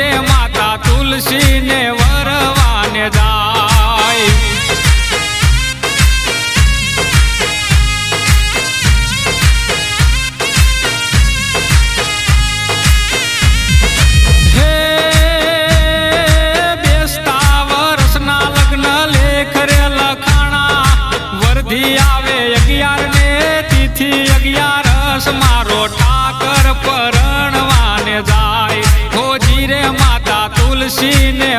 રે માતા તુલસી ને વરવાને જાય। હે બેસતા વર્ષના લગ્ન લેખ રે લખાણા વરધી આવે 11 ને તિથિ 11 મારો ઠાકર પરણવાને જાય। હોજી રે માતા તુલસી ને